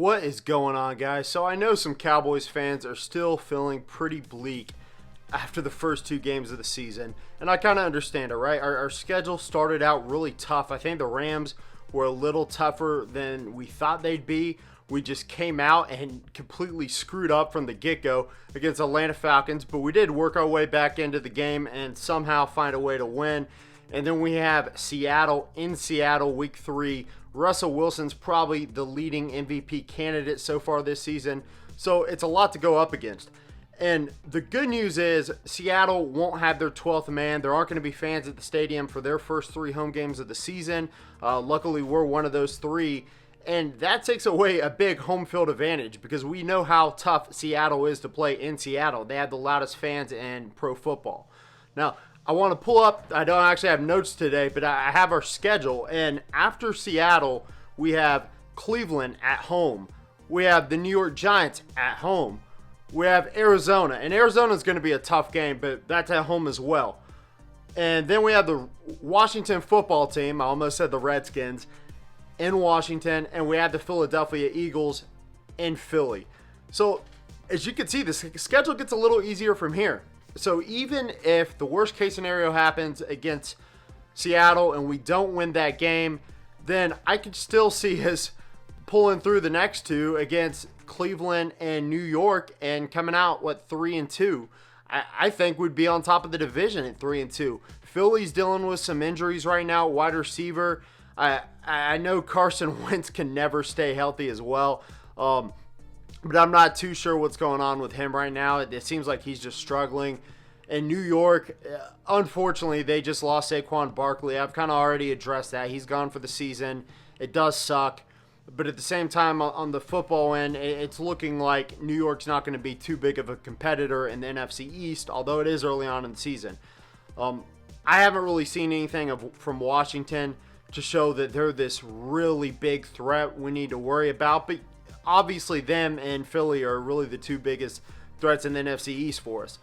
What is going on, guys? So I know some Cowboys fans are still feeling pretty bleak after the first two games of the season, and I kind of understand it, right? Our schedule started out really tough. I think the Rams were a little tougher than we thought they'd be. We just came out and completely screwed up from the get-go against Atlanta Falcons, but we did work our way back into the game and somehow find a way to win. And then we have Seattle in Seattle, week 3. Russell Wilson's probably the leading MVP candidate so far this season, so it's a lot to go up against. And the good news is Seattle won't have their 12th man. There aren't going to be fans at the stadium for their first 3 home games of the season. Luckily, we're one of those 3. And that takes away a big home field advantage because we know how tough Seattle is to play in Seattle. They have the loudest fans in pro football. Now, I want to pull up, I don't actually have notes today, but I have our schedule. And after Seattle, we have Cleveland at home. We have the New York Giants at home. We have Arizona. And Arizona is going to be a tough game, but that's at home as well. And then we have the Washington football team. I almost said the Redskins in Washington. And we have the Philadelphia Eagles in Philly. So as you can see, the schedule gets a little easier from here. So even if the worst case scenario happens against Seattle and we don't win that game, then I could still see us pulling through the next 2 against Cleveland and New York and coming out, 3-2. I think we'd be on top of the division at 3-2. Philly's dealing with some injuries right now, wide receiver. I know Carson Wentz can never stay healthy as well. But I'm not too sure what's going on with him right now. It seems like he's just struggling. In New York, unfortunately, they just lost Saquon Barkley. I've kind of already addressed that. He's gone for the season. It does suck. But at the same time, on the football end, it's looking like New York's not going to be too big of a competitor in the NFC East, although it is early on in the season. I haven't really seen anything from Washington to show that they're this really big threat we need to worry about. But obviously, them and Philly are really the 2 biggest threats in the NFC East for us.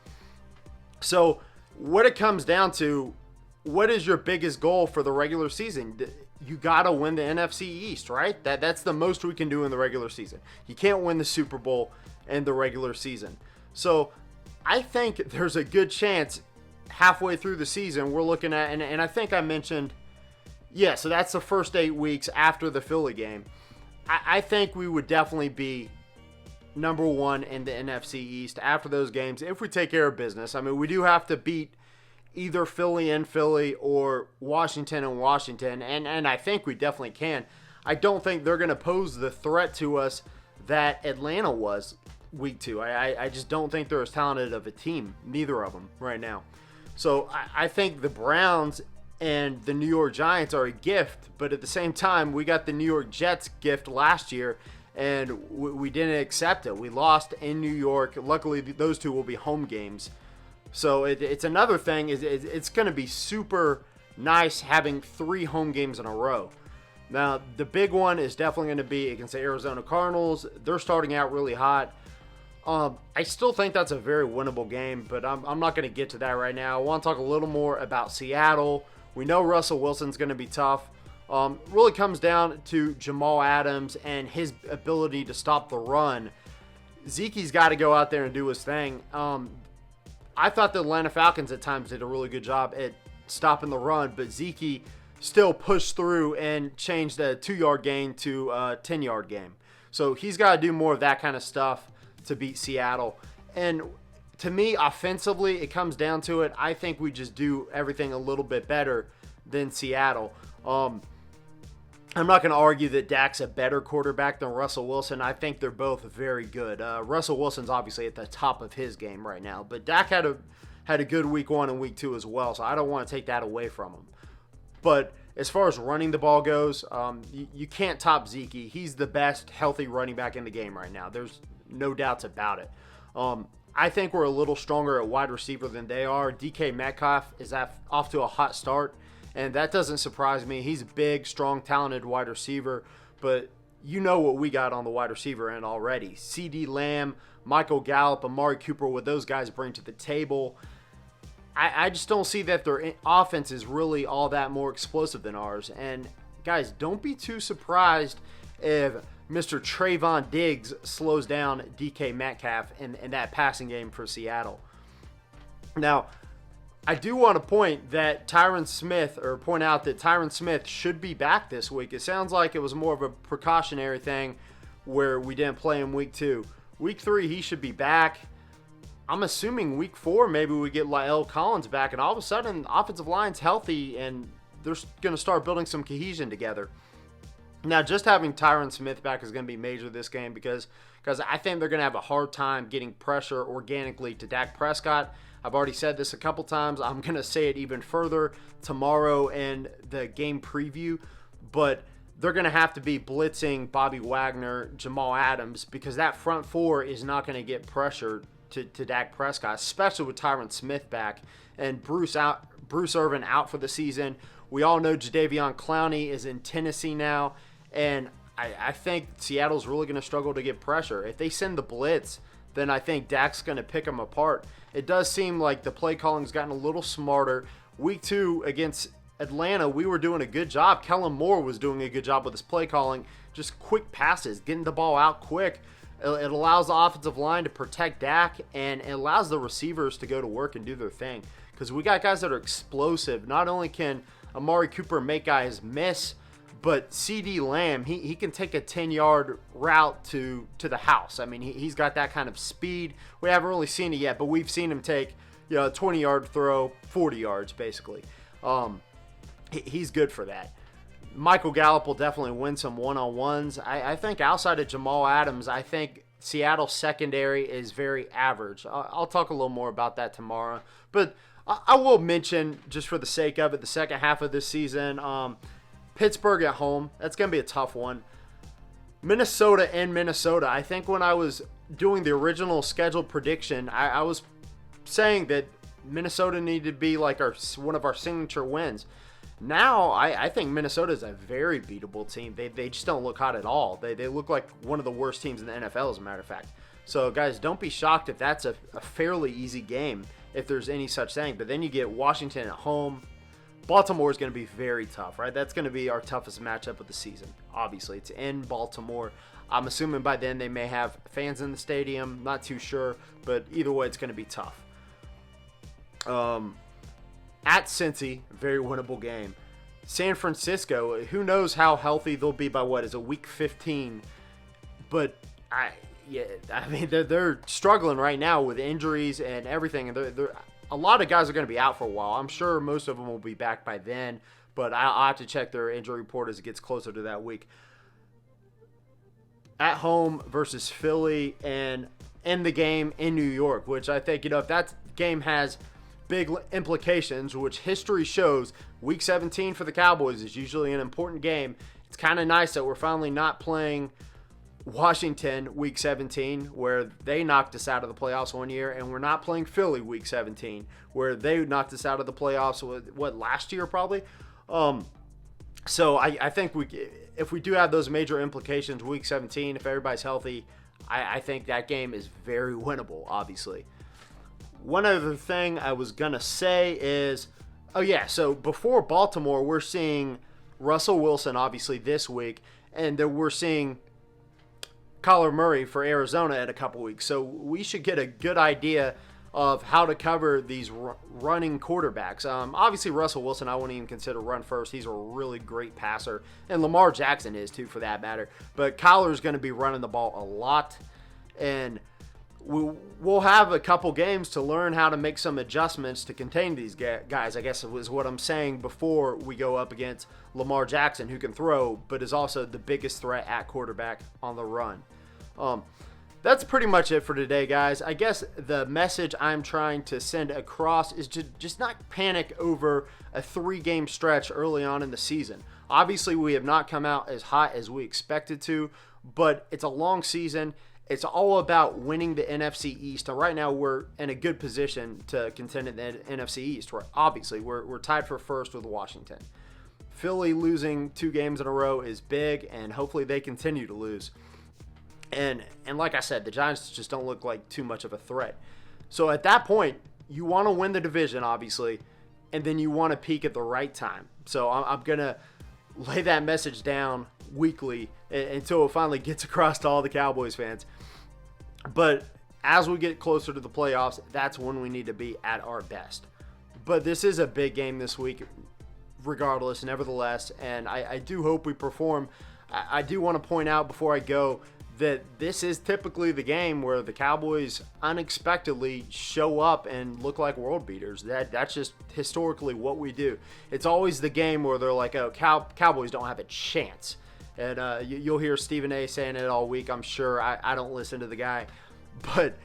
So, what it comes down to, what is your biggest goal for the regular season? You got to win the NFC East, right? That's the most we can do in the regular season. You can't win the Super Bowl in the regular season. So, I think there's a good chance halfway through the season we're looking at, and I think I mentioned, so that's the first 8 weeks after the Philly game. I think we would definitely be number 1 in the NFC East after those games if we take care of business. I mean, we do have to beat either Philly and Philly or Washington and Washington, and I think we definitely can. I don't think they're going to pose the threat to us that Atlanta was week 2. I just don't think they're as talented of a team, neither of them right now. So I think the Browns and the New York Giants are a gift, but at the same time, we got the New York Jets gift last year, and we didn't accept it. We lost in New York. Luckily, those 2 will be home games. So it's another thing. It's going to be super nice having 3 home games in a row. Now, the big one is definitely going to be against the Arizona Cardinals. They're starting out really hot. I still think that's a very winnable game, but I'm not going to get to that right now. I want to talk a little more about Seattle. We know Russell Wilson's going to be tough. Really comes down to Jamal Adams and his ability to stop the run. Zeke's got to go out there and do his thing. I thought the Atlanta Falcons at times did a really good job at stopping the run, but Zeke still pushed through and changed the 2-yard gain to a 10-yard game. So he's got to do more of that kind of stuff to beat Seattle. And to me, offensively, it comes down to it. I think we just do everything a little bit better than Seattle. I'm not going to argue that Dak's a better quarterback than Russell Wilson. I think they're both very good. Russell Wilson's obviously at the top of his game right now, but Dak had a good week 1 and week 2 as well, so I don't want to take that away from him. But as far as running the ball goes, you can't top Zeke. He's the best healthy running back in the game right now. There's no doubts about it. I think we're a little stronger at wide receiver than they are. DK Metcalf is off to a hot start, and that doesn't surprise me. He's a big, strong, talented wide receiver, but you know what we got on the wide receiver end already. CeeDee Lamb, Michael Gallup, Amari Cooper, what those guys bring to the table. I just don't see that their offense is really all that more explosive than ours. And guys, don't be too surprised if Mr. Trayvon Diggs slows down DK Metcalf in that passing game for Seattle. Now, I do want to point out that Tyron Smith should be back this week. It sounds like it was more of a precautionary thing where we didn't play him week 2. Week 3, he should be back. I'm assuming week 4, maybe we get La'el Collins back, and all of a sudden, the offensive line's healthy, and they're going to start building some cohesion together. Now, just having Tyron Smith back is going to be major this game because I think they're going to have a hard time getting pressure organically to Dak Prescott. I've already said this a couple times. I'm going to say it even further tomorrow in the game preview, but they're going to have to be blitzing Bobby Wagner, Jamal Adams, because that front four is not going to get pressure to Dak Prescott, especially with Tyron Smith back and Bruce Irvin out for the season. We all know Jadeveon Clowney is in Tennessee now, and I think Seattle's really going to struggle to get pressure. If they send the blitz, then I think Dak's going to pick them apart. It does seem like the play calling's gotten a little smarter. Week 2 against Atlanta, we were doing a good job. Kellen Moore was doing a good job with his play calling. Just quick passes, getting the ball out quick. It allows the offensive line to protect Dak, and it allows the receivers to go to work and do their thing. Because we got guys that are explosive. Not only can Amari Cooper make guys miss, but CeeDee Lamb, he can take a 10-yard route to the house. I mean, he's got that kind of speed. We haven't really seen it yet, but we've seen him take a 20-yard throw, 40 yards basically. He's good for that. Michael Gallup will definitely win some one-on-ones. I think outside of Jamal Adams, I think Seattle's secondary is very average. I'll talk a little more about that tomorrow. But I will mention, just for the sake of it, the second half of this season, Pittsburgh at home. That's going to be a tough one. Minnesota in Minnesota. I think when I was doing the original scheduled prediction, I was saying that Minnesota needed to be like one of our signature wins. Now, I think Minnesota is a very beatable team. They just don't look hot at all. They look like one of the worst teams in the NFL, as a matter of fact. So, guys, don't be shocked if that's a fairly easy game, if there's any such thing. But then you get Washington at home. Baltimore is going to be very tough, right? That's going to be our toughest matchup of the season. Obviously, it's in Baltimore. I'm assuming by then they may have fans in the stadium. Not too sure, but either way, it's going to be tough. At Cincy, very winnable game. San Francisco, who knows how healthy they'll be by week 15. But they're struggling right now with injuries and everything. A lot of guys are going to be out for a while. I'm sure most of them will be back by then, but I'll have to check their injury report as it gets closer to that week. At home versus Philly, and in the game in New York, which I think, if that game has big implications, which history shows, week 17 for the Cowboys is usually an important game. It's kind of nice that we're finally not playing Washington week 17, where they knocked us out of the playoffs one year, and we're not playing Philly week 17, where they knocked us out of the playoffs last year probably. So I think if we do have those major implications week 17, if everybody's healthy, I think that game is very winnable, obviously. One other thing I was going to say is, so before Baltimore, we're seeing Russell Wilson, obviously, this week, and then we're seeing Kyler Murray for Arizona in a couple weeks. So we should get a good idea of how to cover these running quarterbacks. Obviously, Russell Wilson, I wouldn't even consider run first. He's a really great passer, and Lamar Jackson is too, for that matter. But Kyler's going to be running the ball a lot, and we'll have a couple games to learn how to make some adjustments to contain these guys, I guess is what I'm saying, before we go up against Lamar Jackson, who can throw, but is also the biggest threat at quarterback on the run. That's pretty much it for today, guys. I guess the message I'm trying to send across is to just not panic over a 3-game stretch early on in the season. Obviously, we have not come out as hot as we expected to, but it's a long season. It's all about winning the NFC East. And right now, we're in a good position to contend in the NFC East. Obviously, we're tied for first with Washington. Philly losing 2 games in a row is big, and hopefully they continue to lose. And like I said, the Giants just don't look like too much of a threat. So at that point, you want to win the division, obviously, and then you want to peak at the right time. So I'm going to lay that message down weekly until it finally gets across to all the Cowboys fans. But as we get closer to the playoffs, that's when we need to be at our best. But this is a big game this week, regardless, nevertheless, and I do hope we perform. I do want to point out before I go that this is typically the game where the Cowboys unexpectedly show up and look like world beaters. That's just historically what we do. It's always the game where they're like, oh, Cowboys don't have a chance. And you'll hear Stephen A. saying it all week, I'm sure. I don't listen to the guy. But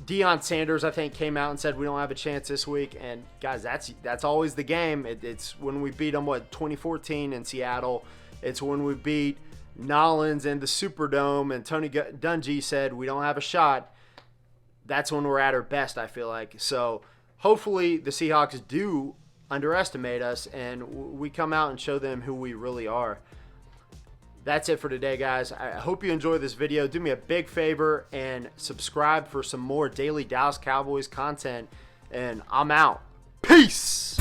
Deion Sanders, I think, came out and said we don't have a chance this week. And, guys, that's always the game. It's when we beat them, 2014 in Seattle. It's when we beat Nollins in the Superdome and Tony Dungy said we don't have a shot. That's when we're at our best, I feel like. So hopefully the Seahawks do underestimate us and we come out and show them who we really are. That's it for today, guys. I hope you enjoyed this video. Do me a big favor and subscribe for some more daily Dallas Cowboys content. And I'm out. Peace!